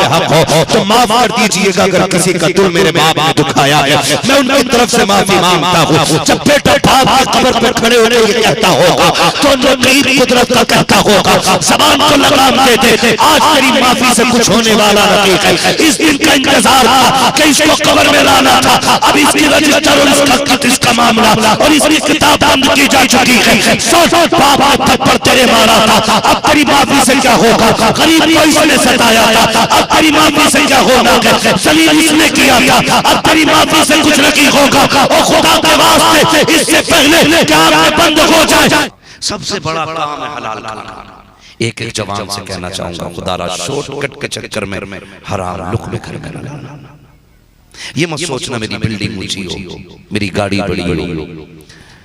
पे हक हो तो माफ कर दीजिएगा। अगर किसी का दिल मेरे बाप ने दुखाया है मैं उनकी तरफ से माफी मांगता हूँ। जब बेटा बाप की कब्र पर खड़े होकर ये कहता होगा तो नकीब कुदरत का कहता होगा ज़बान को लगाम दे दे, आज तेरी माफी से कुछ होने वाला नहीं है। इस दिन का इंतजार था कि इसको कब्र में लाना था। अब इसकी रजिस्टर और इसका मामला और इसकी किताब बंद की जा चुकी है। सोच बाप ने थप्पड़ तेरे मारा था, अब तेरी माफी से क्या होगा। गरीब को इसने सताया था, अब तेरी माफी से क्या होगा। जलील इसने किया था, अब तेरी माफी से कुछ नहीं होगा। और खुदा के वास्ते इससे पहले क्या बंद हो जाए। सबसे बड़ा काम है हलाल खाना। एक एक जवान से कहना चाहूंगा खुदारा शॉर्टकट के चक्कर में हराम लुक़मे घर में न लाना। ये मत सोचना मेरी बिल्डिंग ऊंची हो, मेरी गाड़ी बड़ी हो,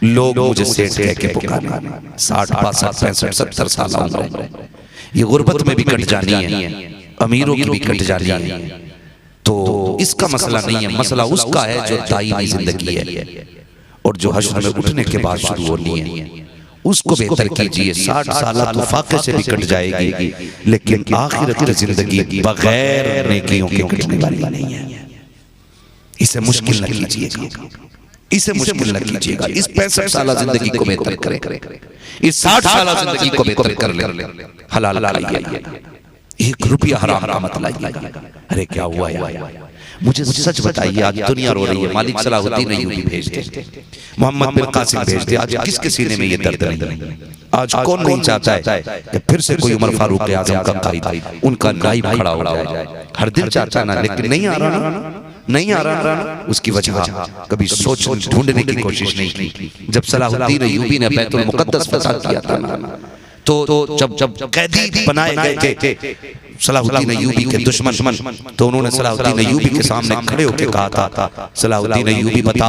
लोग मुझे सेठ कह के पुकारे। 60 65 65 70 साल उम्र, ये गुर्बत में भी कट जानी है, अमीरों की भी कट जानी है। तो इसका मसला नहीं है, मसला उसका है जो दायमी जिंदगी है और जो हश्र में उठने के बाद शुरू होनी है। उसको बेहतर कीजिए। 60 साल तो फाके से भी कट जाएगी, लेकिन आखिरत की जिंदगी बगैर नेकियों के कटने वाली नहीं है। इसे मुश्किल न कीजिएगा, इसे मुश्किल न कीजिएगा। इस 65 साल जिंदगी को बेहतर करें, इस 60 साल जिंदगी को बेहतर कर ले। हलाल खाइए, 1 रुपया हराम का मत लाइए। अरे क्या हुआ यार, मुझे सच बताइए। आज दुनिया रो रही है, मालिक सलाहुद्दीन अय्यूबी भेज दे, मोहम्मद बिन कासिम भेज दे। आज किसके सीने में ये दर्द नहीं? आज कौन नहीं चाहता है कि फिर से कोई उमर फारूक आज़म का कायद, उनका नाइब खड़ा हो जाए। हर दिन चाहता ना, लेकिन नहीं आ रहा ना, नहीं आ रहा ना। उसकी वजह कभी सोच ढूंढने की कोशिश नहीं की। जब सलाहुद्दीन अय्यूबी ने बैतुल मुक़द्दस फतह किया था ना, तो जब कैदी बनाए गए थे सलाहुद्दीन अय्यूबी के दुश्मन, तो उन्होंने सलाहुद्दीन अय्यूबी के सामने खड़े होकर कहा था, सलाहुद्दीन अय्यूबी बता,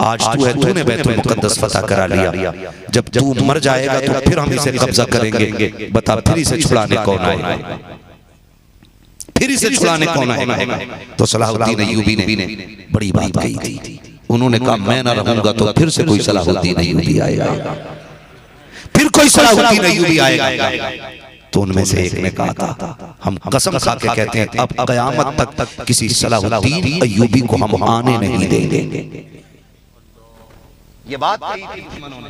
आज तूने बैतुल मुक़द्दस फतह करा लिया, जब तू मर जाएगा तो फिर हम इसे कब्जा करेंगे। बता फिर इसे छुड़ाने कौन आएगा, फिर इसे छुड़ाने कौन आएगा। तो सलाहुद्दीन अय्यूबी ने बड़ी बात कही थी। उन्होंने कहा मैं ना रहूंगा तो फिर से कोई सलाहुद्दीन अय्यूबी आएगा, फिर कोई सलाहुद्दीन अय्यूबी आएगा। तो उनमें से एक ने कहा था, हम कसम खा के कहते हैं अब क़यामत तक किसी सलाहुद्दीन अय्यूबी को हम आने नहीं देंगे। ये बात कही थी उन्होंने,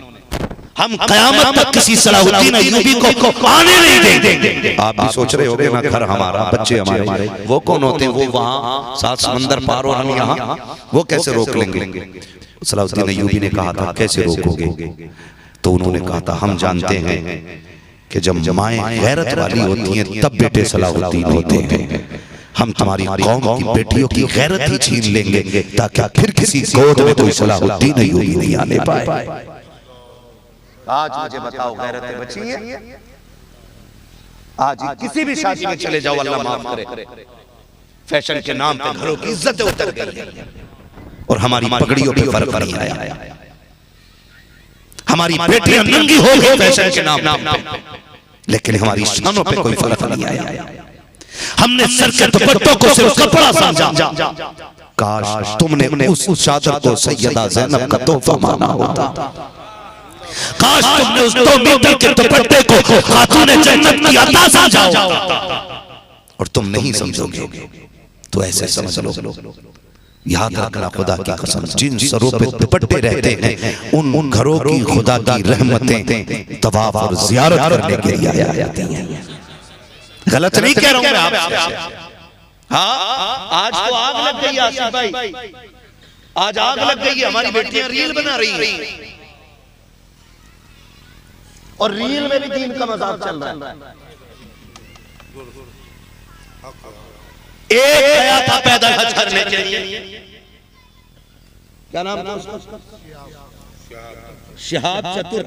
हम क़यामत तक किसी सलाहुद्दीन अय्यूबी को आने नहीं देंगे। आप भी सोच रहे होंगे ना, घर हमारा, बच्चे हमारे, वो कौन होते हैं? वो वहाँ 7 समंदर पार और हम यहाँ, वो कैसे रोक लेंगे? सलाहुद्दीन अय्यूबी ने कहा था कैसे रोकोगे? तो उन्होंने कहा था हम जानते हैं कि जब माएँ गैरत वाली होती हैं तब बेटे सलाहुद्दीन होते हैं। हम तुम्हारी कौम की बेटियों की गैरत ही छीन लेंगे ताकि फिर किसी गोद में कोई सलाहुद्दीन अय्यूबी नहीं आने पाए। आज मुझे बताओ गैरत बची है? आज किसी भी शादी में चले जाओ, अल्लाह माफ करे, फैशन के नाम पे घरों की इज्जत उतर गई है और हमारी पगड़ियों पे फर्क नहीं आया। हमारी बेटियां नंगी हो गई फैशन के नाम पे, लेकिन हमारी शानों पे कोई फर्क नहीं आया। हमने सर के दुपट्टों को सिर्फ कपड़ा समझा। काश तुमने उस चादर को सैयदा ज़ैनब का तोहफा माना होता। काश तुमने उस 2 मीटर के दुपट्टे को खातून जन्नत की अता समझा होता। और तुम नहीं समझोगे तो ऐसे समझ लो। याद रखना खुदा की कसम, जिन सरों पे दुपट्टे रहते हैं उन घरों की खुदा की रहमतें तवाफ और ज़ियारत करने के लिए आ जाती हैं। गलत नहीं कह रहा हूं मैं आपसे। हाँ, आज तो आग लग गई आसिफ भाई, आज आग लग गई है। हमारी बेटियां रील बना रही हैं और रील में भी दीन का मजाक चल रहा है। एक गया था पैदल हज करने के लिए, क्या नाम था उसका? शिहाब चतुर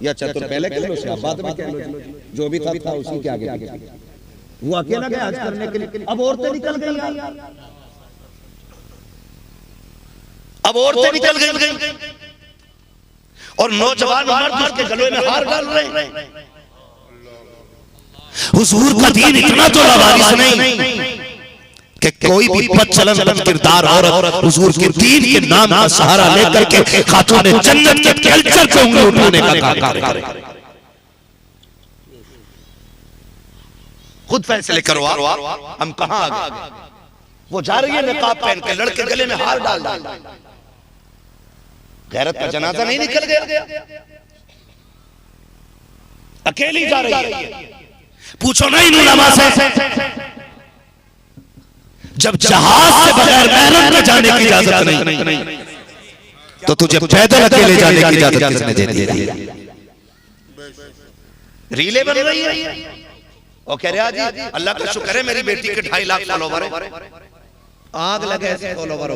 या चतुर पहले कह लो, शिहाब बाद में कह लो, जो भी था उसी के आगे। वो अकेला गया हज करने के लिए। अब औरतें निकल गई, अब औरतें निकल गई और नौजवान मर्द उसके गले में हार डाल रहे हैं। हुजूर का दीन इतना तो लावारिस नहीं कि कोई भी बदचलन बदकिरदार औरत हुजूर के दीन के नाम का सहारा लेकर के खातून जन्नत के कल्चर को उंगली उठाने का काम करे। खुद फैसले करो आप, हम कहां आ गए। वो जा रही है नकाब पहन के, लड़के गले में हार डाल डाल, गैरत का जनाजा नहीं निकल गया, अकेली जा रही है। पूछो नहीं उलमा से, जब जहाज से बगैर महरम के जाने की इजाजत नहीं, तो तुझे पैदल अकेले जाने की इजाजत किसने दे दी? रीले बन रही है और कह रहा जी अल्लाह का शुक्र है मेरी बेटी के 2.5 लाख फॉलोवर है। आग लगे ऐसे फॉलोवर,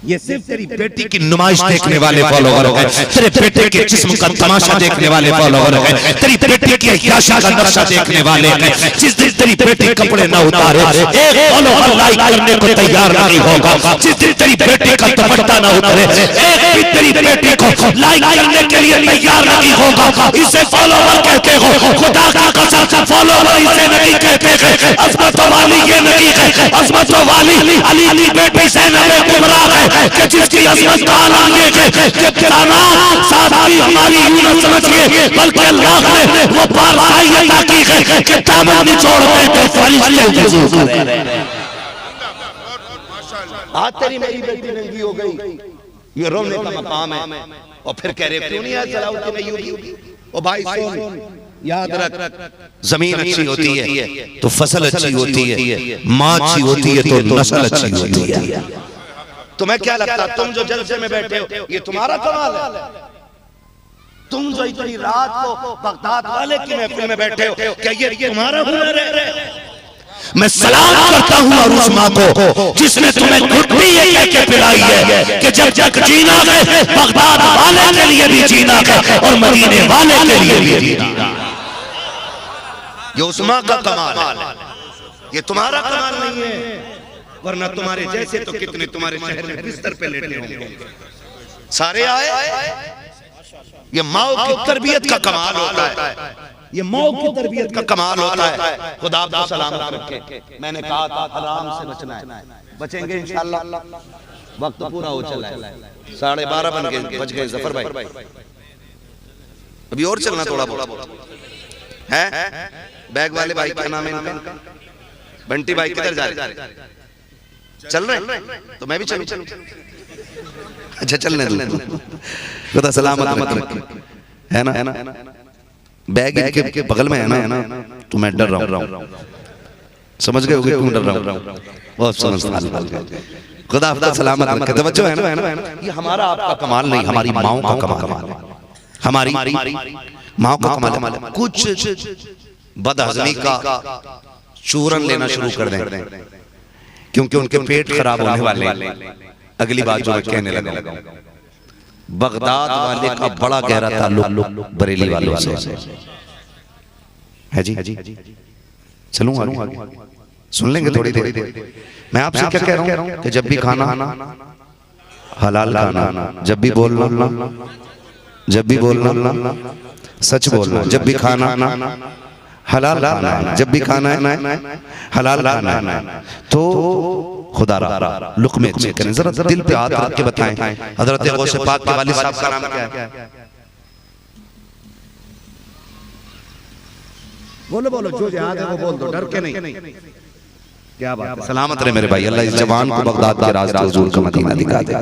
ये सिर्फ तेरी बेटी की नुमाइश देखने वाले फॉलोवर हैं, तेरे बेटे के जिस्म का तमाशा देखने वाले फॉलोवर हैं, तेरी बेटी की अय्याशी का नक्शा देखने वाले हैं। जिस दिन तेरी बेटी कपड़े न उतारे एक फॉलोवर लाइक करने को तैयार नहीं होगा, जिस दिन तेरी बेटी का दुपट्टा न उतारे एक भी तेरी बेटी को लाइक करने के लिए तैयार नहीं होगा। इसे फॉलोवर कहते हो, खुदा का कसम फॉलोवर इसे नहीं कहते। अज़मत वाली ये नहीं है, अज़मत वाली अली की बेटी ज़ैनब कुबरा है कि जिसकी अज़मत का आलम ये है कि ताना साथी हमारी यूं न समझिए, बल्कि अल्लाह ने वो बारसाई अता की है कि दामन निचोड़ते तो फरिश्ते वज़ू करें। आज तेरी मेरी बेटी नंगी हो गई, ये रोने का मकाम है, और फिर कह रहे क्यों नहीं आया सलाउद्दीन अय्यूबी। ओ भाई सुन, याद रख, जमीन अच्छी होती है तो फसल अच्छी होती है, माँ अच्छी होती है तो नस्ल अच्छी होती है। तुम्हें क्या लगता है तुम जो जलसे में बैठे हो ये तुम्हारा कमाल है? तुम जो इतनी रात को बगदाद वाले की महफिल में बैठे हो, क्या ये तुम्हारा हुनर है? मैं सलाम करता हूँ और उस माँ को जिसने तुम्हें घुटनी ये कह के पिलाई है कि जब तक जीना है बगदाद वाले के लिए भी जीना है और मदीने वाले के लिए भी जीना। ये उस माँ का कमाल है, ये तुम्हारा कमाल नहीं है। वरना तुम्हारे जैसे तो कितने तुम्हारे शहर में बिस्तर पे लेटे होंगे, सारे आए। ये माँ की तरबियत का कमाल होता है, ये माँ की तरबियत का कमाल होता है। खुदा आपको सलामत रखे। मैंने कहा था हराम से बचना है, बचेंगे इंशाअल्लाह। वक्त पूरा हो चला है, 12:30 बज गए जफर भाई, अभी और चलना थोड़ा बहुत है। बैग वाले भाई क्या नाम है इनका? बंटी भाई किधर जा रहे? चल रहे तो मैं भी चलूं। अच्छा चलने दो, खुदा सलामत रखे, है ना। बैग इनके बगल में है ना, तो मैं डर रहा हूँ। समझ गए क्यों डर रहा हूँ? बहुत समझदार, खुदा आपका सलामत रखे। तो बच्चों है ना, ये हमारा आपका कमाल नहीं, हमारी माओ का कमाल है, हमारी माओ का कमाल है। कुछ बदहजमी का चूरन लेना शुरू कर दें क्योंकि उनके पेट खराब होने वाले हैं। अगली बात जो मैं कहने लगा, बगदाद वाले का बड़ा गहरा ताल्लुक बरेली वालों से है जी। चलूं आगे, सुन लेंगे थोड़ी देर। मैं आपसे क्या कह रहा हूं कि जब भी खाना हलाल खाना, जब भी बोलना सच बोलना, जब भी खाना हलाल खाना है, जब भी खाना है हलाल खाना है। तो खुदा रहा लुक़मे अच्छे करें। जरा दिल पे हाथ रख के बताएं, हज़रत गौसे पाक के वालिद साहब का नाम क्या है? बोलो बोलो, जो याद है वो बोल दो, डर के नहीं। क्या बात है, सलामत रहे मेरे भाई। अल्लाह इस जवान को बगदाद के रास्ते हुजूर का मदीना दिखा दे,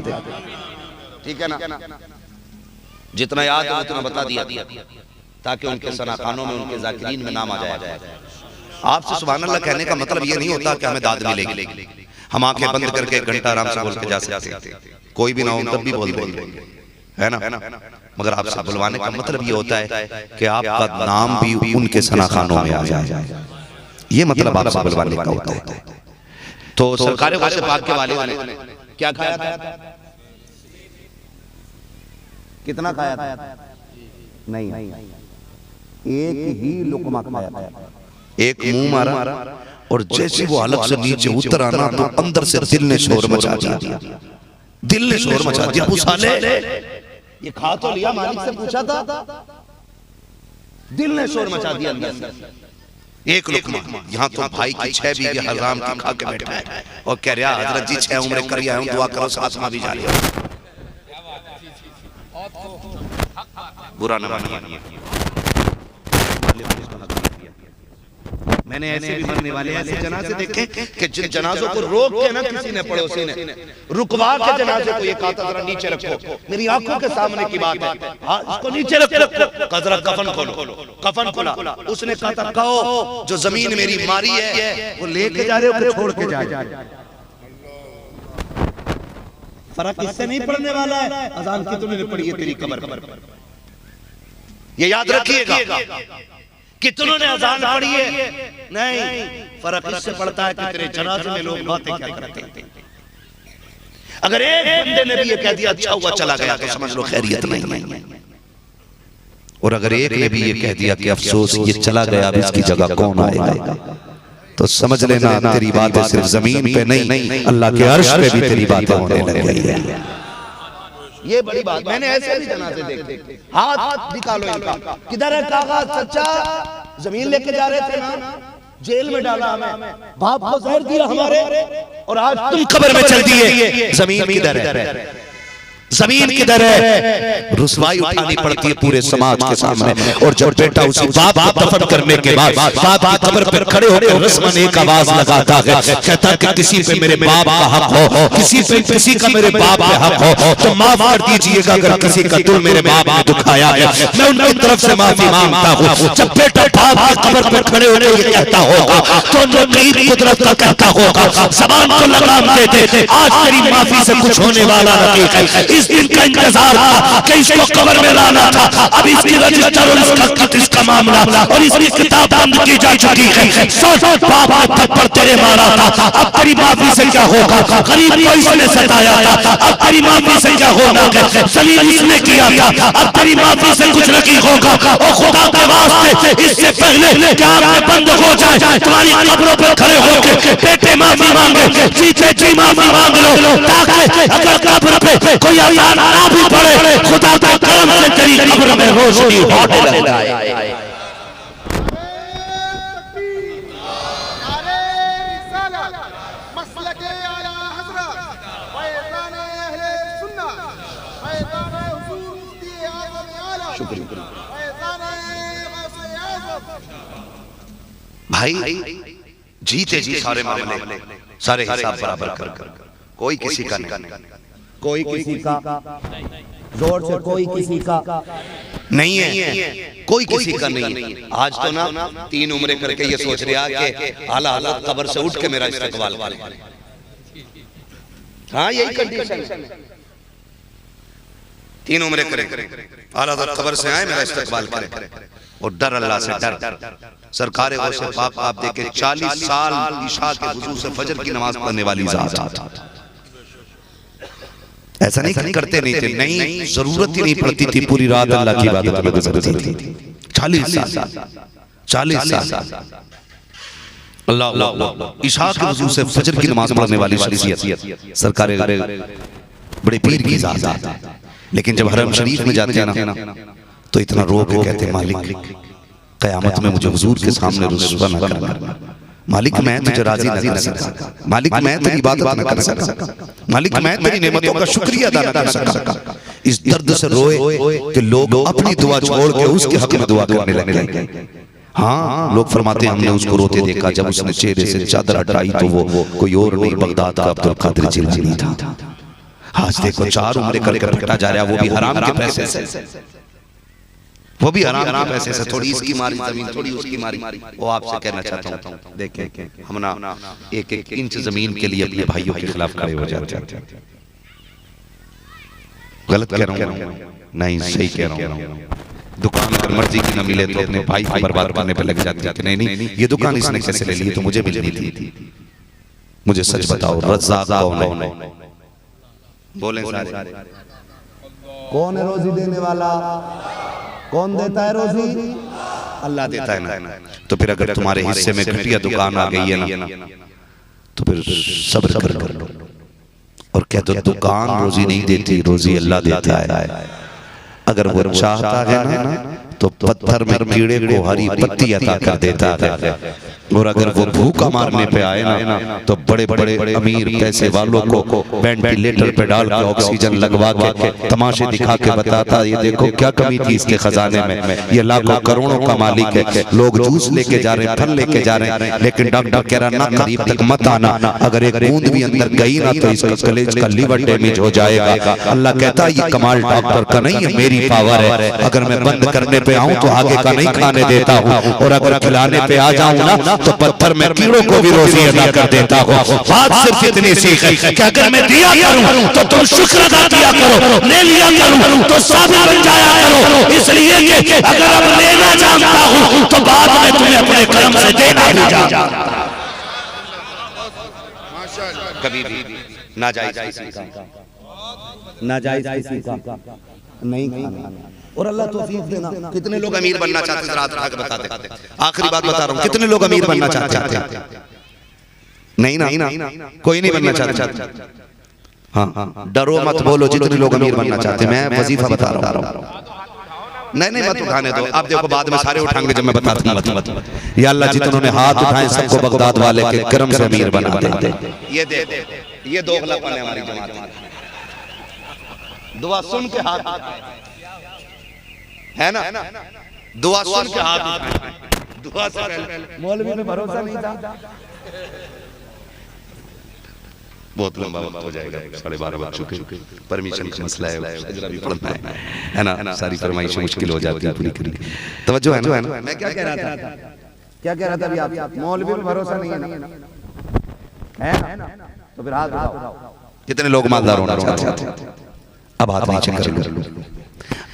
ठीक है ना। जितना याद है उतना बता दिया ताकि उनके सनाखानों में, उनके ज़ाकिरीन में नाम आ जाए। आपसे सुभान अल्लाह कहने का मतलब ये नहीं होता कि हमें दाद मिलेगी। हम आंखें बंद करके 1 घंटा आराम से बोल के जा सकते हैं, कोई भी ना हो तब भी बोल देंगे, है ना। मगर आपसे बुलवाने का मतलब ये होता है कि आपका नाम भी उनके सनाखानों में आ जाए। ये मतलब आपसे बुलवाने का होता है। तो सरकार गौसे पाक के वालिद ने क्या खाया था? कितना खाया था? नहीं, एक ही लुकमा खाया था, एक मुंह मारा, और जैसे वो हलक से नीचे उतर आना तो अंदर से दिल ने शोर मचा दिया। दिल ने शोर मचा दिया। अबू साले ये खा तो लिया, मालिक से पूछा था, दिल ने शोर मचा दिया अंदर से। एक लुकमा, यहाँ तो भाई की 6 बीघे हराम की खा के बैठा है और कह रहा हजरत जी 6 उम्रें कर आया हूं, दुआ करो साथ में भी जा लिया। बुरा न मानिए, मैंने ऐसे भी मरने वाले ऐसे जनाजे देखे कि जिन जनाजों को रोक के ना किसी ने पड़ोसी ने रुकवा के जनाजे को ये कहा था जरा नीचे रखो, मेरी आंखों के सामने की बात है, हाँ इसको नीचे रखो, जरा कफन खोलो, कफन खोला। उसने कहा था कहो जो जमीन मेरी मारी है वो लेके जा रहे हो कि छोड़ के जा रहे हो? फर्क इससे नहीं पड़ने वाला है अजान कितने ने पड़ी है तेरी कब्र पर, ये याद रखिएगा। कितनों ने अजान पढ़ी है, नहीं, फर्क इससे पड़ता है कि तेरे जनाजे में लोग बातें क्या करते हैं। अगर एक बंदे ने भी ये कह दिया अच्छा हुआ चला गया तो समझ लो खैरियत नहीं, और अगर एक ने भी ये कह दिया कि अफसोस ये चला गया अब इसकी जगह कौन आएगा, तो समझ लेना तेरी बातें सिर्फ जमीन पे नहीं अल्लाह के अर्श पे भी तेरी बातें होने लग गई है। ये बड़ी बात, मैंने ऐसे भी जनाजे देखे। हाथ निकालो इनका, किधर है कागज? सच्चा जमीन लेके जा रहे थे ना, जेल में डाला हमें, बाप को जहर दिया हमारे, और आज तुम कब्र में चल दिए। जमीन किधर है? जमीन किधर है? रुसवाई उठानी पड़ती है पूरे समाज के सामने। और जब बेटा उसी बाप को दफन करने के बाद बाप की कब्र पर खड़े होकर रस्मन एक आवाज लगाता है, कहता है कि किसी पे मेरे बाप का हक हो, किसी पे किसी का मेरे बाप पे हक हो तो माफ कर दीजिएगा। अगर किसी का दिल मेरे बाप ने दुखाया है मैं उनकी तरफ से माफी मांगता हूँ। जब बेटा बाप की कब्र पर खड़े होकर ये कहता होगा तो नकीब कुदरत का कहता होगा ज़बान को लगाम देते, आज तेरी माफी से कुछ होने वाला नहीं है। इस दिन का इंतजार था कि इसको कब्र में लाना था, अब इसकी रजिस्टर और इसका इसका मामला और इसकी किताब बंद की जा चुकी है। सोच बाप ने थप्पड़ तेरे मारा था, अब तेरी माफी से क्या होगा? गरीब को इसने सताया था, अब तेरी माफी से क्या होगा? जलील इसने किया था, अब तेरी माफी से कुछ नहीं होगा। और खुदा के वास्ते इससे पहले कि आंखें बंद हो जाए तुम्हारी कब्रों पर खड़े होकर बेटे माफी मांगे, जीते जी माफी मांग लो, ताकि अगर कब्र पे कोई अजान ना भी पड़े खुदा का करम से तेरी कब्र में रोशनी होने लग जाए। भाई जीते जी सारे मामले सारे हिसाब बराबर कर, कोई किसी का नहीं, कोई किसी का जोर से कोई किसी का नहीं है, कोई किसी का नहीं है। आज तो ना 3 उम्रे करके ये सोच रहा कि आला हज़रत कब्र से उठ के मेरा इस्तकबाल करे। हाँ यही कंडीशन है, 3 उम्रे करे आला हज़रत कब्र से आए मेरा इस्तकबाल करे। और डर अल्लाह से डर। सरकार गौसे पाक आप देखे 40 साल इशा के वुजू से फजर की नमाज पढ़ने वाली ज़ात, ऐसा नहीं करते नहीं थे, नहीं जरूरत ही नहीं पड़ती थी, पूरी रात अल्लाह की इबादत में गुजरती थी। 40 साल अल्लाह इशा के वुजू से फजर की नमाज पढ़ने वाली शख्सियत सरकार बड़े पीर की ज़ात। लेकिन जब हरम शरीफ में जाते हैं ना तो इतना रो के कहते मालिक क़यामत में मुझे हुजूर के सामने रुस्वा न करना, मालिक मैं तुझे राजी न कर सका, मालिक मैं तेरी इबादत न कर सका, मालिक मैं तेरी नेमतों का शुक्रिया अदा न कर सका। इस दर्द से रोए कि लोग अपनी दुआ छोड़ के उसके हक में दुआ करने लगे। हाँ लोग फरमाते हैं हमने उसको रोते देखा, जब उसने चेहरे से चादर हटाई तो वो कोई और नहीं बगदाद का अब्दुल कादिर जिलानी था। आज देखो 4 उम्रे करके पिटा जा रहा है, वो भी हराम के पैसे से, वो भी हराम के पैसे से, थोड़ी इसकी मारी जमीन थोड़ी उसकी मारी। वो आपसे कहना चाहता हूँ देखें हम ना 1-1 इंच जमीन के लिए अपने भाइयों के खिलाफ खड़े हो जाते हैं। गलत कह रहा हूँ? नहीं सही कह रहा हूँ। दुकान अगर मर्जी की न मिले तो अपने भाई को बर्बाद करने पे लग जाते हैं। नहीं ये दुकान इसने कैसे ले ली, तो मुझे मिलनी थी। मुझे सच बताओ रज़्ज़ाक़ कौन है? बोले सारे, कौन है रोजी देने वाला? कौन देता है रोजी? अल्लाह देता है ना। तो फिर अगर तुम्हारे हिस्से में घटिया दुकान आ गई है ना तो फिर सब्र कर लो और कह दो दुकान रोजी नहीं देती, रोजी अल्लाह देता है। अगर वो चाहता है ना तो तो पत्थर में कीड़े को हरी पत्ती अता कर देता है। और अगर वो भूखा मारने पे आए ना तो बड़े बड़े अमीर पैसे वालों को वेंटिलेटर पे डाल के ऑक्सीजन लगवा के तमाशे दिखा के बताता, ये देखो क्या कमी थी इसके खजाने में, ये लाखों करोड़ों का मालिक है। लोग जूस लेके जा रहे हैं, फल लेके जा रहे हैं, लेकिन डॉक्टर कह रहा ना करीब तक मत आना, अगर एक बूंद भी अंदर गई ना तो इसका कलेज का लीवर डैमेज हो जाएगा। अल्लाह कहता ये कमाल डॉक्टर का नहीं है, मेरी पावर है। अगर मैं बंद करने पे आऊं तो आगे का नहीं खाने देता हूं, और अगर खिलाने पे आ जाऊं ना तो पत्थर में कीड़ों को भी रोजी अदा कर देता हूं। बात सिर्फ इतनी सीख है कि अगर मैं दिया करूं तो तुम शुक्र अदा किया करो, ले लिया करूं तो साबित बन जाया करो। इसलिए कि अगर अब लेना जानता हूं तो बाद में तुम्हें अपने कर्म से देना भी जानता। कभी भी नाजायज किसी का, नाजायज किसी का नहीं खाना। और अल्लाह तौफीक देना। कितने लोग अमीर बनना चाहते हैं, रात रात बता दे। आखिरी बात बता रहा हूं, कितने लोग अमीर बनना चाहते हैं? नहीं ना, कोई नहीं बनना चाहता। हाँ, डरो मत बोलो जितने लोग अमीर बनना चाहते हैं। मैं वजीफा बता रहा हूं। नहीं मत उठाने दो, आप देखो बाद में सारे उठाएंगे जब मैं बताता हूं। या अल्लाह जितनों ने हाथ उठाए सबको बगदाद वाले के करम से अमीर बना दे। ये दोगलापन है हमारी जमात में। दुआ सुन के हाथ है ना, दुआ सुन के हाथ, दुआ से मौलवी में भरोसा नहीं था। बहुत लंबा वक्त हो जाएगा, 12:30 बज चुके, परमिशन का मसला है, अजरा भी पढ़ना है ना, सारी फरमाइशें मुश्किल हो जाती है पूरी करनी। तवज्जो है ना? मैं क्या कह रहा था अभी आप मौलवी में भरोसा नहीं है ना, तो फिर हाथ उठाओ। कितने लोग मालदार होना चाहते हैं? अब हाथ नीचे कर लो।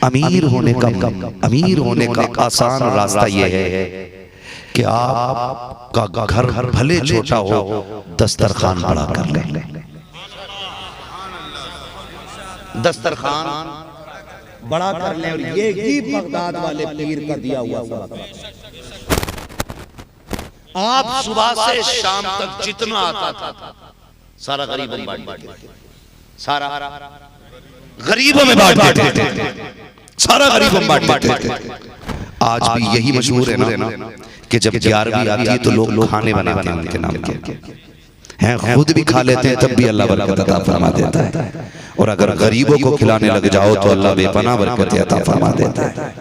अमीर होने का आसान रास्ता यह है कि आपका घर भले छोटा हो, दस्तरखान बड़ा कर ले। दस्तरखान बड़ा कर ले। और ये बगदाद वाले पीर का दिया हुआ सबक। आप सुबह से शाम तक जितना आता था सारा गरीबों में बांट देते, सारा गरीबों में बांट देते, सारा गरीबों में बांट देते। आज भी यही मशहूर है ना कि जब 11वीं आती है तो लोग खाने बनाते हैं उनके नाम के, हैं खुद भी खा लेते हैं, तब भी अल्लाह बरकत अता फरमा देता है। और अगर गरीबों को खिलाने लग जाओ तो अल्लाह बेपनाह बरकत अता फरमा देता है।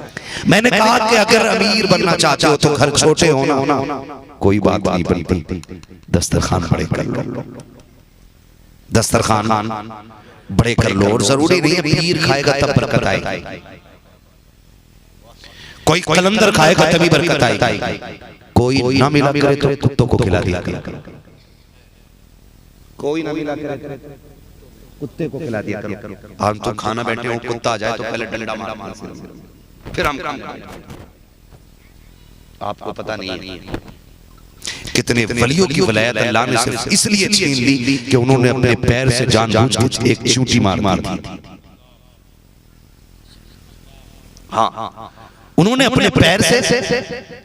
मैंने कहा कि अगर अमीर बनना चाहते हो तो घर छोटे होना कोई बात नहीं बनती, दस्तरखान बड़े कर लो। दस्तरखान बड़े कर लो। और जरूरी नहीं है पीर खाएगा तब बरकत आएगी, कोई कलंदर खाएगा तभी बरकत आएगी, कोई ना मिला करे तो कुत्तों को खिला दिया करो, कोई ना मिला करे कुत्ते को खिला दिया करो। हम तो खाना बैठे हो, कुत्ता आ जाए तो पहले डंडा मार फिर हम काम करें। आपको पता नहीं है कितने वलियों की वलायत अल्लाह ने सिर्फ इसलिए छीन ली कि उन्होंने अपने पैर से जानबूझ के एक चींटी मार दी। हाँ, उन्होंने अपने पैर से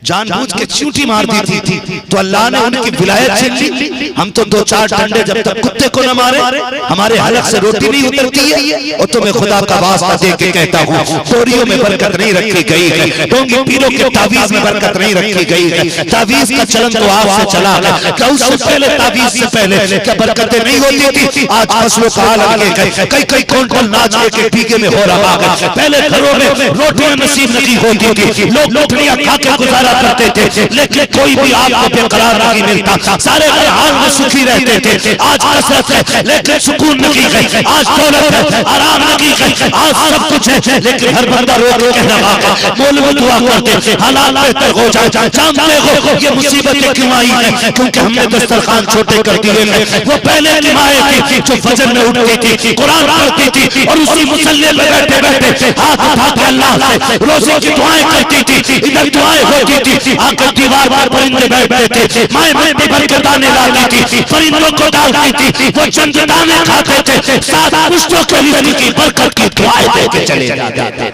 जानबूझ के चींटी मार दी थी, तो अल्लाह ने उनकी विलायत छीन ली। हम तो 2-4 डंडे जब तक कुत्ते को न मारे हमारे हलक से रोटी नहीं उतरती है। और तुम्हें खुदा का वास्ता दे के कहता हूँ, बोरियों में बरकत नहीं रखी गई है, ढोंगी पीरों के तावीज में बरकत नहीं रखी गई है। तावीज का चलन तो आज से चला है, क्या उससे पहले तावीज से पहले क्या बरकतें नहीं होती थी? आज फसलों का हाल आगे गए, कई क्विंटल नाच के बीघे में हो रहा है। पहले घरों में रोटियां नसीब नहीं होती थी, लोग रोटियां खा के गुजारा करते थे, लेकिन कोई भी आपको बेकरार नहीं मिलता, सारे हर हाल में सुखी रहते थे। आज कसरत है लेकिन सुकून नहीं है, आज दौलत है आराम नहीं है, आज सब कुछ है लेकिन हर बंदा रो रो कह रहा है मौलवी दुआ करते हालात बेहतर हो जाए। जानते हो ये मुसीबतें क्यों आई है? क्योंकि हमने दस्तरखान छोटे कर दिए हैं। वो पहले की माएं थी जो फजर में उठती थी, कुरान पढ़ती थी और उसी मुसल्ले में बैठे बैठे हाथ उठा के अल्लाह से रोजे की दुआएं करती थी, इधर दुआएं होती थी, आकर दीवार पर परिंदे बैठते थे, माएं मिट्टी भर के दाने लाती थी, परिंदों को डालती थी, वो चंद दाने खाते थे, साथ पुष्टों के लिए की बरकत की दुआएं देके चले जाते थे।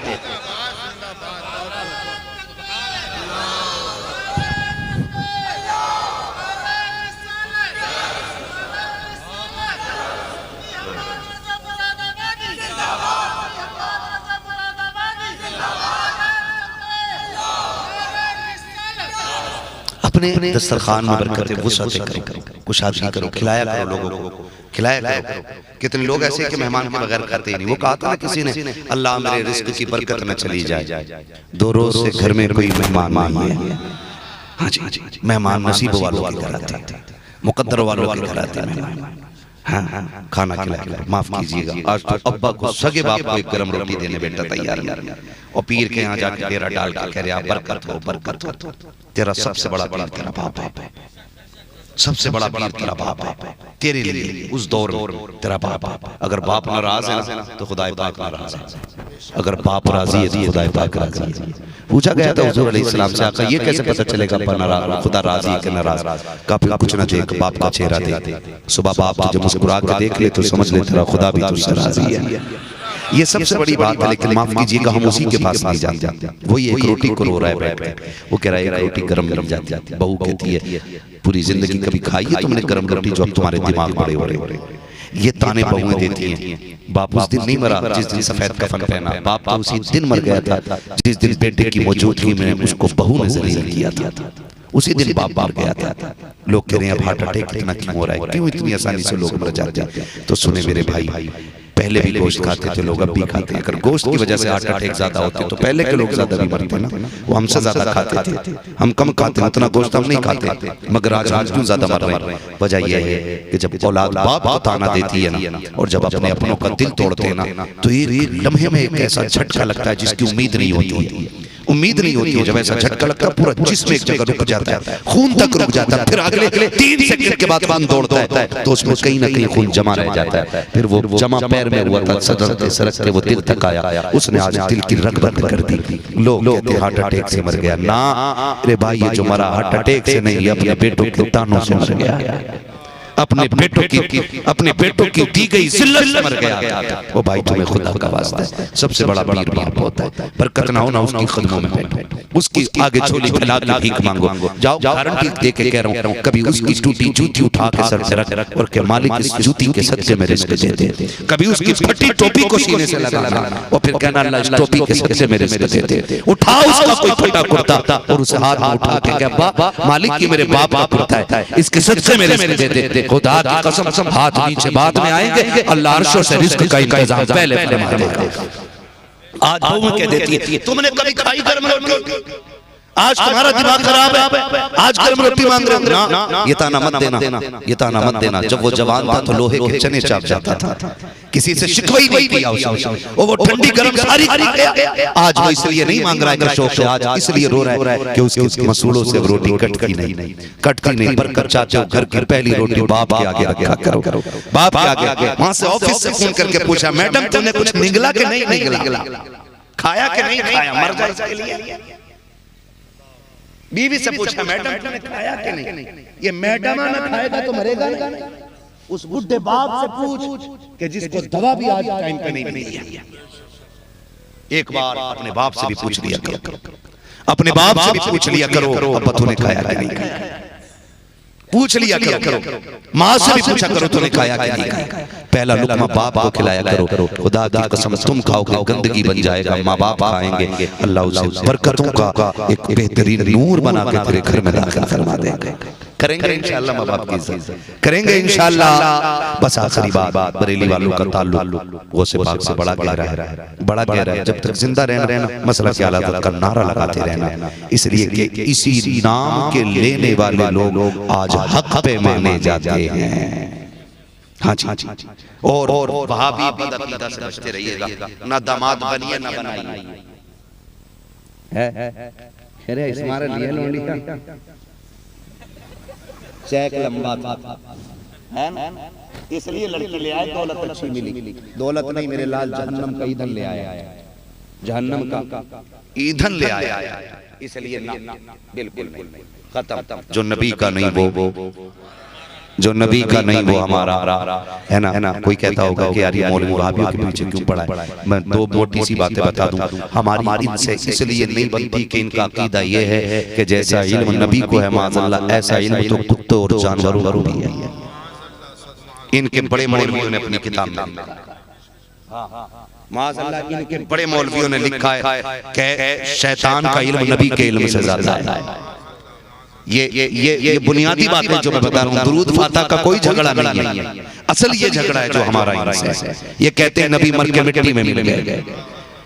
अपने दस्तरखान में बरकत वुसअत करो, कुशादगी करो, खिलाया करो लोगों को, खिलाया करो। कितने लोग ऐसे कि मेहमान के बगैर खाते ही नहीं। वो कहा था ना किसी ने, अल्लाह मेरे रिस्क की बरकत न चली जाए, 2 रोज से घर में कोई मेहमान नहीं है। हाँ जी, मेहमान नसीब वालों की कराते हैं, मुकद्दर वालों की कराते हैं। हाँ, खाना खिलाया, माफ कीजिएगा, आज तो अब्बा को, सगे बाप को एक गरम रोटी देने बेटा तैयार है, और पीर के यहाँ जाके तेरा डाल के कह रहे आप बरकत हो, बरकत हो। तेरा सबसे बड़ा पीर तेरा बाप है, सबसे बड़ा पीर तेरा बाप है। तेरे लिए उस दौर में तेरा बाप है। अगर बाप नाराज है ना तो खुदा पाक नाराज है, अगर बाप राजी है तो खुदा पाक राजी है। पूछा गया था हुजूर अलैहिस्सलाम से, आका ये कैसे पता चलेगा खुदा राजी है कि नाराज? कभी कुछ ना देख, बाप का चेहरा देख, सुबह बाप जब मुस्कुरा के देख ले तो समझ ले तेरा खुदा भी तुझसे राजी है। ये सबसे बड़ी बात है। लेकिन माफ कीजिएगा, हम उसी के पास नहीं जाते। वही एक रोटी को रो रहा है बैठ के, वो कह रहा है एक रोटी गर्म मिल जाती है। बहू कहती है पूरी जिंदगी कभी खाई है तुमने गर्म रोटी जो अब तुम्हारे दिमाग बड़े हो रहे? ये ताने बहुएं देती हैं। बाप उस दिन नहीं मरा जिस दिन सफेद कफन पहना, बाप तो उसी दिन मर गया था जिस दिन बेटे की मौजूदगी में उसको बहू ने जलील किया था। उसी दिन बाप मर गया था। लोग कह रहे हैं अब हार्ट अटैक कितना क्यों हो रहा है, क्यों इतनी आसानी से लोग मर जाते हैं? तो सुने मेरे भाई, पहले भी गोश्त खाते थे लोग, अब भी खाते हैं। अगर गोश्त की वजह से हार्ट अटैक ज्यादा होते तो पहले के लोग ज्यादा भी मरते ना, वो हमसे ज्यादा खाते थे। हम कम खाते हैं, उतना गोश्त हम नहीं खाते, मगर आज क्यों ज्यादा मर रहे हैं? वजह यह है कि जब औलाद बाप को ताना देती है ना, और जब अपने अपनों का दिल तोड़ते हैं ना, तो एक लम्हे में एक ऐसा झटका लगता है जिसकी उम्मीद नहीं होती है। उम्मीद नहीं होती है, जब ऐसा झटका लगता है पूरा जिस्म एक जगह रुक जाता है, खून तक रुक जाता है, फिर अगले 3 सेकंड के बाद खून दौड़ता है तो उसमें कहीं ना कहीं खून जमा रह जाता है। फिर वो जमा पैर में हुआ था, सदरते सरकते वो दिल तक आया, उसने आज दिल की रगबत कर दी। लोग कहते हार्ट अटैक से मर गया ना, अरे भाई ये जो मरा हार्ट अटैक से नहीं, अपने बेटों के तानों से मर गया, अपने बेटों की दी गई जिल्लत से मर गया। वो भाई तुम्हें खुदा का वास्ता है, सबसे बड़ा पीर बाप होता है। बरकत ना हो ना उसकी कदमों में बैठो, उसकी आगे झोली फैला के भीख मांगो। जाओ गारंटी दे के कह रहा हूं, कभी उसकी टूटी जूती उठा के सर से रख और के मालिक इस जूती के सदके में रिज़्क दे दे। कभी उसकी फटी टोपी को सीने से लगाना और फिर कहना अल्लाह इस टोपी के सदके में रिज़्क दे दे। उठा उसका कोई फटा कुर्ता और उसे हाथ में उठा के कह बा मालिक की मेरे बाप का कुर्ता है, इसके सदके में रिज़्क दे दे। खुदा की कसम, हाथ नीचे बाद में आएंगे, अल्लाह अर्शों से रिज़्क का इंतजाम पहले फरमा देगा। आज बहू कह देती है तुमने कभी खाई गर्म रोटी, आज तुम्हारा दिमाग खराब है, आज गर्म रोटी मांग रहे हो ना, ये ताना मत देना, ये ताना मत देना। जब वो जवान था तो लोहे के चने चाप जाता था, किसी से शिकवाई नहीं किया उसने, वो ठंडी गर्म सारी खा गया। आज वो इसलिए नहीं मांग रहा है शौक से, आज इसलिए रो रहा है कि उसके मसूलों से रोटी कटती नहीं। बरकत चाहते हो घर की पहली रोटी बाप के आगे रखा करो, बाप के आगे। वहां से ऑफिस से फोन करके पूछा मैडम तुमने कुछ निगला के नहीं निगला, खाया कि नहीं खाया, मर जाए इसके लिए। बीवी से पूछा मैडम तुमने खाया कि नहीं, ये मैडम ना खाएगा तो मरेगा नहीं। उस बुढ़े बाप से पूछ कि जिसको दवा भी आज टाइम पे नहीं मिली। एक बार अपने बाप से भी पूछ लिया करो, अपने बाप से भी पूछ लिया करो अब तूने खाया कि नहीं खाया, पूछ लिया करो। माँ से भी पूछा करो तूने खाया कि नहीं खाया। पहला लुकमा बाप को खिलाया करो, खुदा की कसम तुम खाओगे गंदगी बन जाएगा, माँ बाप खाएंगे, अल्लाह उसे बरकतों का एक बेहतरीन नूर बना के तेरे घर में दाखिल फरमा देगा। करेंगे इंशाअल्लाह, माँ बाप की इज्जत करेंगे इंशाअल्लाह। बस आखिरी बात, बरेली वालों का ताल्लुक वो से पाक से बड़ा गहरा है, बड़ा गहरा है। जब तक जिंदा रहना मसला के आला का नारा लगाते रहना, इसलिए कि इसी नाम के लेने वाले लोग आज हक पे माने जाते हैं। हाँ जी, और वहाबी बदअकीदा से बचते रहिएगा, ना दामाद बनिए ना बनाइए। अरे हमारे लिए लोंडी का चेक लंबा था है ना, इसलिए लड़की ले आए, दौलत अच्छी मिली। दौलत नहीं मेरे लाल, जहन्नम का ईंधन ले आया, जहन्नम का ईंधन ले आया, इसलिए ना बिल्कुल नहीं, खत्म। जो नबी का नहीं वो जो नबी का नहीं वो हमारा है ना। कोई कहता होगा कि यार ये मौलवी वहाबियों के पीछे क्यों पड़ा है। मैं दो मोटी सी बातें बता दूं, हमारी इनसे इसलिए नहीं बनती कि इनका अकीदा ये है कि जैसा इल्म नबी को है माज़अल्लाह, ऐसा इल्म तो कुत्तों और जानवरों को भी है। इनके बड़े मौलवियों ने अपनी किताब में माज़अल्लाह, इनके बड़े मौलवियों ने लिखा है कि शैतान का इल्म नबी के इल्म से ज्यादा है। ये बुनियादी बात है जो मैं बता रहा हूँ। दुरूद फातिहा का कोई झगड़ा नहीं है, असल ये झगड़ा है जो हमारा इनसे है। ये कहते हैं नबी मर के मिट्टी में मिल गए।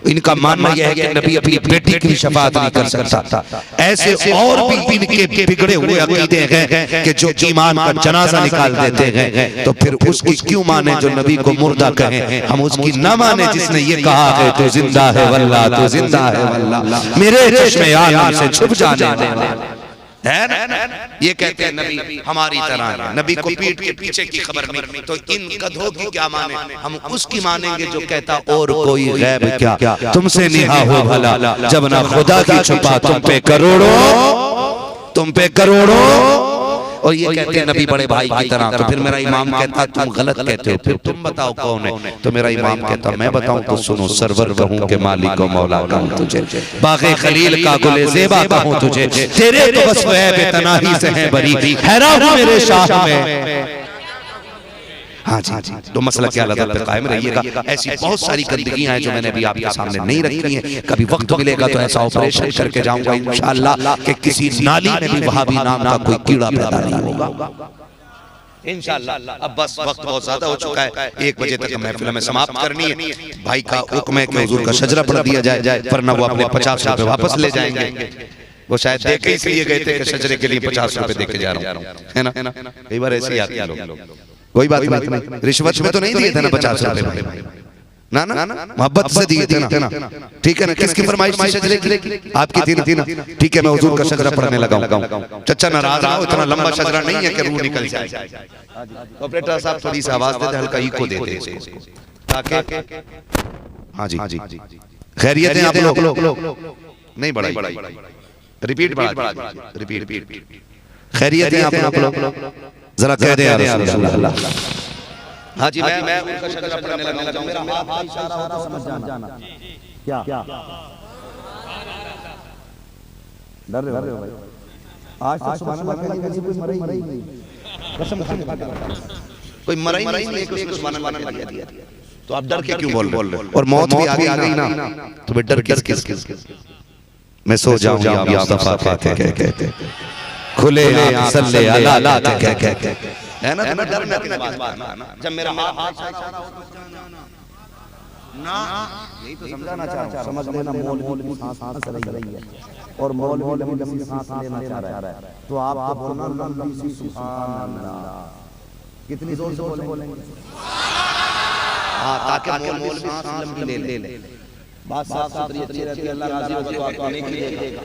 इनका मानना यह है कि नबी अपनी बेटी की भी शफाअत नहीं कर सकता। ऐसे और भी इनके बिगड़े हुए अकीदे हैं कि जो ईमान का जनाजा निकाल देते हैं तो फिर उसकी क्यों माने जो नबी को मुर्दा कहे, हम उसकी ना माने जिसने ये कहा है तो जिंदा है वल्लाह, तो जिंदा है वल्लाह, मेरे चश्मे आलम से छुप जाने है। ये कहते हैं नबी हमारी तरह है, नबी को पीठ के पीछे की खबर नहीं, तो इन गधों की क्या माने, हम उसकी मानेंगे जो कहता और कोई गैब क्या तुमसे निहा हो भला, जब ना खुदा की छुपा तुम पे करोड़ों, तुम पे करोड़ों। और ये कहते हैं नबी बड़े भाई की तरह, तो फिर मेरा इमाम कहता तुम गलत कहते हो, फिर तुम बताओ कौन है, तो मेरा इमाम कहता मैं बताऊं तो सुनो, सरवर कहूं के मालिक को मौला कहूं तुझे, बाग़े खलील का गुले ज़ेबा कहूं तुझे, तेरे तो बस वह बेतनाही से है बरी, हैरान हूं मेरे शाह में। हाँ जी, तो मसला क्या अल्लाह पे कायम रहिएगा। ऐसी बहुत सारी गंदगियां हैं जो मैंने अभी आपके सामने नहीं रखी हैं, कभी वक्त मिलेगा तो ऐसा ऑपरेशन करके जाऊंगा इंशाअल्लाह कि किसी नाली में भी वहाबी नाम का कोई कीड़ा पैदा नहीं होगा इंशाअल्लाह। अब बस वक्त बहुत ज्यादा हो चुका है, 1 बजे तक महफिल में समाप्त करनी है। भाई का हुक्म है कि हुजूर का शजरा पढ़ दिया जाए, वरना वो अपने 50 रुपए वापस ले जाएंगे। वो शायद दे के इसलिए गए थे कि शजरे के लिए 50 रुपए दे के जा रहा हूँ, है ना। कई बार ऐसे ही आते हैं लोग। कोई बात नहीं, रिश्वत में तो नहीं दिए थे ना 50 रुपए, ना ना मोहब्बत से दिए थे ना, ठीक है ना। किसकी फरमाइश थी शजरे की? आपकी थी ना, ठीक है। मैं हुजूर का शजरा पढ़ने लगा हूं। चचा नाराज ना हो, इतना लंबा शजरा नहीं है कि रूह निकल जाए। ऑपरेटर साहब थोड़ी सी आवाज देते, हल्का इको देते इसको ताकि। हाँ जी, खैरियत है आप लोग? नहीं बढ़ाई, रिपीट बढ़ा, रिपीट। खैरियत है आप लोग? जरा कह दे यार अल्लाह। हाँ जी, मैं उनका शजरा पढ़ने लगा हूं, मेरा हाथ इशारा हो तो समझ जाना। क्या डर रहे हो भाई? आज तक सुभान अल्लाह कहीं कोई मरा ही नहीं, कसम खा के कोई मरा ही नहीं, एक सुभान अल्लाह लगा दिया। तो आप डर के क्यों बोल रहे हो? और मौत भी आ गई ना, तो फिर डर किस? मैं सो जाऊं या मुस्तफा कहते खुले सल्ले अला कहते है ना, तुम्हें डर ना। जब मेरा हाथ इशारा हो ना, यही तो समझाना चाह रहा हूं। समझ लेना, मौलवी सांस रही है और मौलवी लंबी सांस लेना चाह रहा है, तो आप बोलना लंबी सी सुभान अल्लाह। कितनी जोर से बोलेंगे? हां, ताकि मौलवी सांस लंबी ले। बात साफ सुथरी अच्छी रहती है, अल्लाह राजी होगा तो आपको नेकी देगा।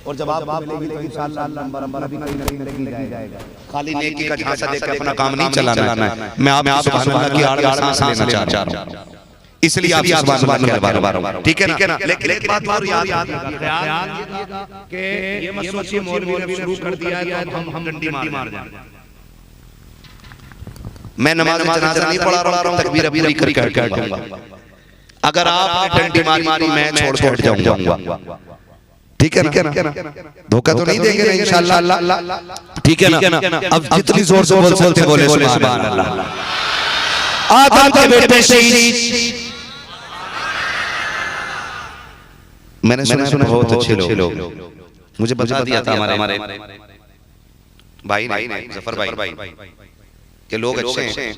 और जब आप मिलेगी इंशाअल्लाह नंबर भी कहीं जाएगा। खाली नेकी का झांसा देकर अपना काम नहीं चलाना है। मैं आप सुभान अल्लाह की आड़ में सांस लेना चाह रहा हूं, इसलिए आप सुभान अल्लाह बार-बार, ठीक है ना। लेकिन एक बात और याद रखिएगा कि ये मत सोचिए मौलवी ने शुरू कर दिया है तो हम डंडी मार जाएंगे। मैं नमाज जनाजा नहीं पढ़ा रहा हूं, तकबीर अभी करके हटूंगा। अगर आपने डंडी मारी मैं छोड़ के हट जाऊंगा, ठीक है ना। धोखा तो नहीं देंगे इंशाअल्लाह, ठीक है ना। अब जितनी जोर से बोल सकते बोले सुभान अल्लाह। आदम के बेटे शहीद, मैंने सुना बहुत अच्छे लोग, मुझे बता दिया था हमारे भाई ने, जफर भाई के लोग अच्छे हैं,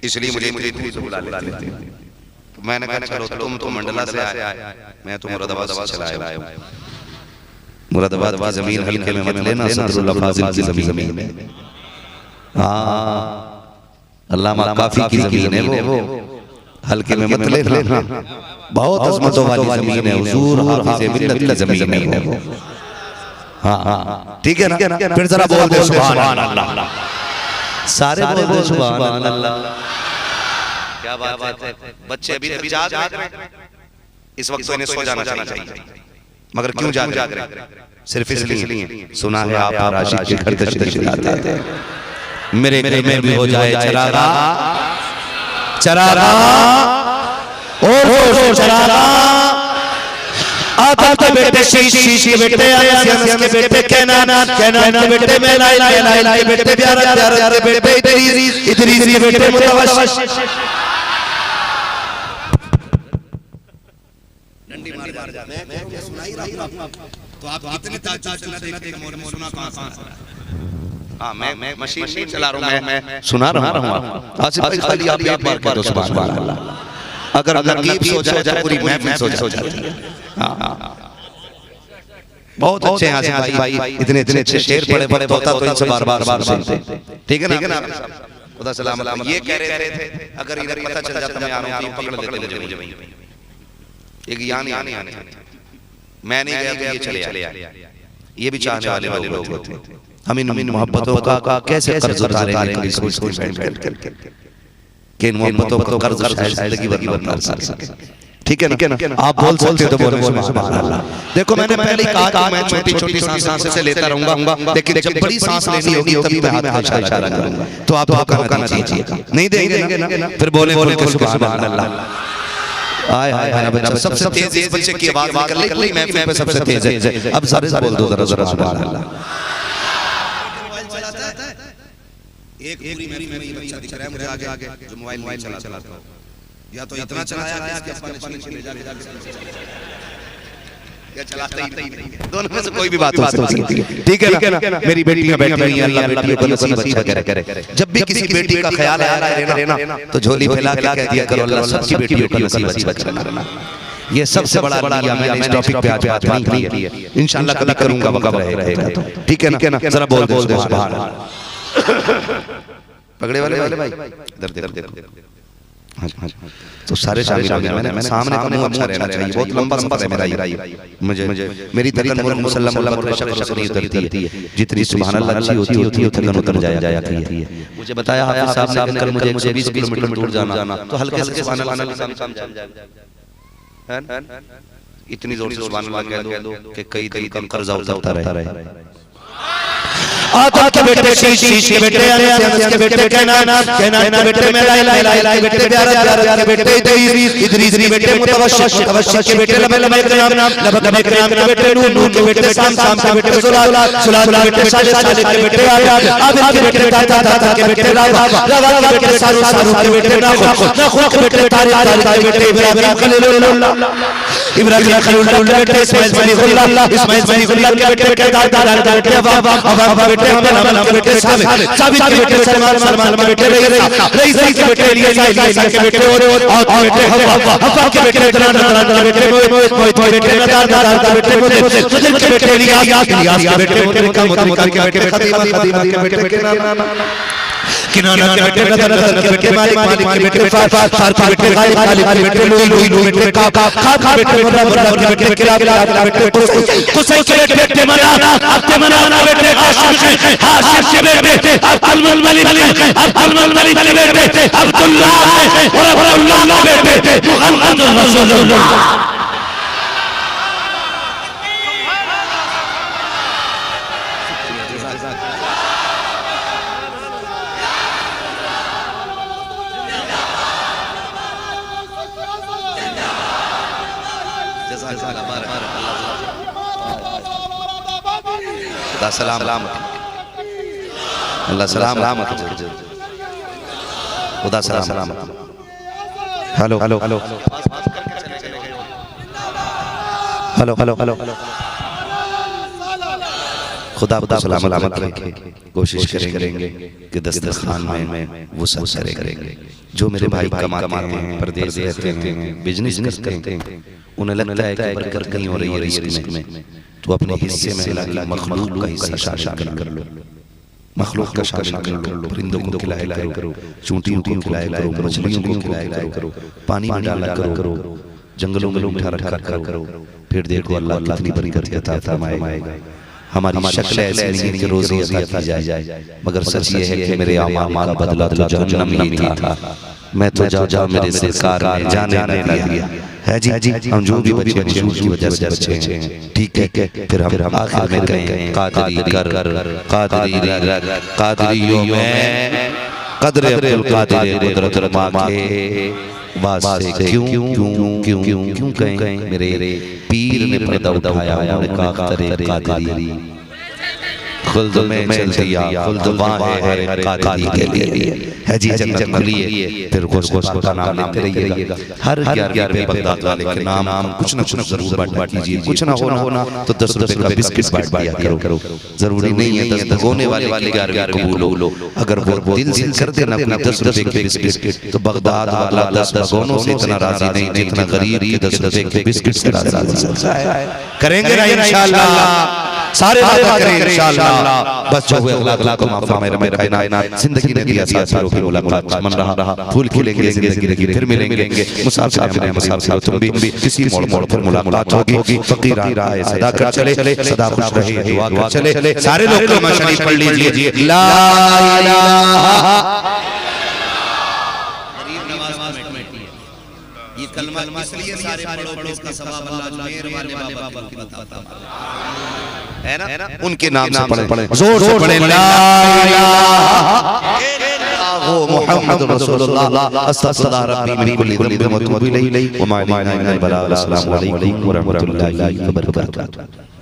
इसलिए मुझे दूर से बुला लेते हैं। मैंने कहा चलो तुम तो मंडला से आए, मैं तो मुरादाबाद से चला आया हूं। मुरादाबाद की जमीन हल्के में मत लेना, सदरुल्लाह फाजिल की जमीन में। हाँ, अल्लामा काफी की जमीन है वो, हल्के में मत लेना, बहुत अजमतों वाली जमीन है, हुजूर हाफिज़ मिल्लत की जमीन है वो। हाँ, ठीक है ना। फिर जरा बोल दे सुभान अल्लाह, सारे बोल दे सुभान अल्लाह। क्या बात है, बच्चे अभी जाग रहे हैं, इस वक्त इन्हें सो जाना चाहिए, मगर क्यों जाग रहे हैं? सिर्फ इसलिए सुना है आप आशिक के घर तशरीफ लाते हैं, मेरे घर में भी हो जाए चरागा, चरागा और चरागा। आदम के बेटे शीश के बेटे, अनस के बेटे कैनान के बेटे मेनाइल के बेटे ब्यारत के बेटे इदरीस के बेटे मुतवश्शिश। तो आप कितने ताज्जुब से न देखते कि मौलवी सुना कहां से? हां मैं मशीन नहीं चला रहा हूं, मैं सुना रहा हूं। आसिफ भाई खाली आप एक बार कह दो सुभान अल्लाह। अगर नकीब सो जाए तो पूरी महफिल सो जाती है। हां बहुत अच्छे हैं आसिफ भाई, इतने अच्छे शेर बड़े बड़े होता तो इनसे बार-बार सुनते। ठीक है ना? खुदा सलाम। ये कह रहे थे अगर इधर पता चल जाता मैं आ रहा हूं पकड़ लेते मुझे वहीं एक यानी मैं नहीं गया तो ये चले आए। ये भी चाहने वाले लोग होते। हम इन मोहब्बतों का कैसे कर्ज उतारेंगे सोचते बैठ कर कि इन मोहब्बतों का कर्ज शायद जिंदगी भर न उतार सके। ठीक है ना? आप बोल सकते हो तो बोलो सुभान अल्लाह। देखो मैंने पहले ही कहा कि मैं छोटी-छोटी सांसें से लेता रहूंगा, लेकिन जब बड़ी सांस लेनी होगी तभी मैं हाथ का इशारा करूंगा। तो आप धोखा न दीजिएगा। नहीं देंगे ना? फिर बोले के सुभान अल्लाह। आए सबसे तेज इस बच्चे की आवाज निकल रही महफिल में सबसे तेज है। अब सारे बोल दो जरा सुभान अल्लाह। एक पूरी महफिल में ये बच्चा दिख रहा है मुझे आगे जो मोबाइल चलाता है, या तो इतना चलाया गया कि अपने ले जाके या चलाता ही नहीं। दोनों में से कोई भी बात हो सकती है। ठीक है ना? मेरी बेटियां बैठी हुई हैं, अल्लाह बेटियों को नसीब अच्छा करे। जब भी किसी बेटी का ख्याल आया ना तो झोली फैला के कह दिया करो अल्लाह सबकी बेटियों का नसीब अच्छा करना। ये सबसे बड़ा लिया मैंने इस टॉपिक पे आज बात नहीं की है। इंशाल्लाह कभी करूंगा वक्त रहेगा तो। ठीक है ना? जरा बोल दो सुभान अल्लाह। पगड़े वाले भाई इधर देखो। हाँ तो सारे शामिल हो गए। मैंने सामने का मुंह अच्छा रहना चाहिए। बहुत लंबा सफर है मेरा ये। मुझे मेरी थकन मुसल्लम नहीं उतरती है। जितनी सुभान अल्लाह अच्छी होती है थकन उतर जाया करती है। मुझे बताया हाफिज साहब ने कल मुझे 120 किलोमीटर दूर जाना तो हल्के से सुभान अल्लाह है। इतनी जोर से सुभान अल्लाह कह दो कि कई दिन का कर्जा उतरता रहे। आदम के बेटे शीश के बेटे अनस के बेटे कैनान के बेटे मेला के बेटे प्यारा के बेटे इदरीस के बेटे मुतवश्शिक के बेटे लबक के बेटे नूह के बेटे साम के बेटे सुलाल के बेटे सालिह के बेटे आबिद के बेटे ताता के बेटे रावा के बेटे सारू के बेटे नाखुन के बेटे तारिक के बेटे इब्राहिम खलीलुल्लाह के बेटे इस्माइल खलीलुल्लाह के बेटे दादा के बेटे अबा बेटे हम के बेटे साबित के बेटे सलमान के बेटे रईस के बेटे इलियास के बेटे और बेटे हवा के बेटे दरान के बेटे मोहित के बेटे नदार के बेटे सुजल के बेटे इलियास के बेटे मुतमक्किन के बेटे खदीमा के बेटे किनाना के बेटे नदर के बेटे मालिक के बेटे फार के बेटे गालिब के बेटे लुई के बेटे का के बेटे मुर्रा के बेटे किला के बेटे कुसै के बेटे मना के बेटे हाशिम के बेटे अब्दुल मलिक के बेटे अब्दुल्लाह के बेटे मुहम्मद रसूलुल्लाह। अल्लाह सलामत खुदा सलामत। हेलो खुदा सलामत रखे। कोशिश करेंगे कि दस्तरखान में वो सब करेंगे जो मेरे भाई कमाते हैं, परदेश रहते हैं, बिजनेस करते हैं। उन्हें लगता है कि बरकत नहीं हो रही है रिस्क में, तो अपने हिस्से में अल्लाह मखलूक का हिस्सा शामिल कर लो। मखलूक का शामिल कर लो। परिंदों को खिलाया करो, चूंटियों को खिलाया करो, मछलियों को खिलाया करो, पानी में डाला करो, जंगलों में मीठा रखा करो। फिर देखो अल्लाह कितनी बरकत अता फरमाएगा। हमारी शक्ल ऐसी नहीं है कि रोज़ी अता की जाए, मगर सच ये है कि मेरे अमाल का बदला तो जहन्नम ही था। मैं तो जा मेरे सरकार ने जाने न दिया है जी। हम जो भी बच्चे की वजह से बच्चे हैं, ठीक है। फिर हम आखिर में कहें कादरियों में कदर अब्दुल कादिर कुदरत मांगे वास्ते क्यों कहें मेरे पीर ने पर्दा उठाया उन्होंने कहा कादरी खुल्द में चल दिया खुल्द वहाँ है कादिरी के लिए है जी जन्नत खुली है। फिर गोश का नाम लेते रहिएगा हर 11वें बंदा के नाम कुछ न कुछ जरूर बांट कीजिए। कुछ ना होना तो 10 रुपए का बिस्किट बांट दिया करो। जरूरी नहीं है 10 भगोने वाले 11वें कबूल हो। अगर वो दिल से कर देना अपना 10 रुपए के बिस्किट तो बगदाद वाला 10 भगोनों से इतना राजी नहीं जितना गरीब के 10 रुपए के बिस्किट से राजी करेंगे ना इंशाअल्लाह। सारे वादा करें इंशाअल्लाह। बस जो हुए अगला को माफ फरमाए रब कायनात। जिंदगी ने दिया साथियों की मुलाकात मन रहा फूल खिलेंगे जिंदगी फिर मिलेंगे। मुसाफिर ने मुसाफिर तुम भी किसी मोड़ पर मुलाकात होगी। फकीर आए सदा कर चले सदा खुश रहे दुआ कर चले। सारे लोग कलमा शरीफ पढ़ लीजिए ला इलाहा। ये कलमा इसलिए सारे पढ़ो इसका सवाब अल्लाह मेहर वाले बाबा की बताता है ना। उनके नाम से पढ़े जोर से पढ़े ला इलाहा इल्लल्लाह मुहम्मदुर रसूलुल्लाह अस्तगफिरुल्लाह रब्बी मिन कुल्ली ज़ंबिन व अतूबु इलैहि व मा इलैना मिनल बलाग। अस्सलामु अलैकुम व रहमतुल्लाहि व बरकातुहू।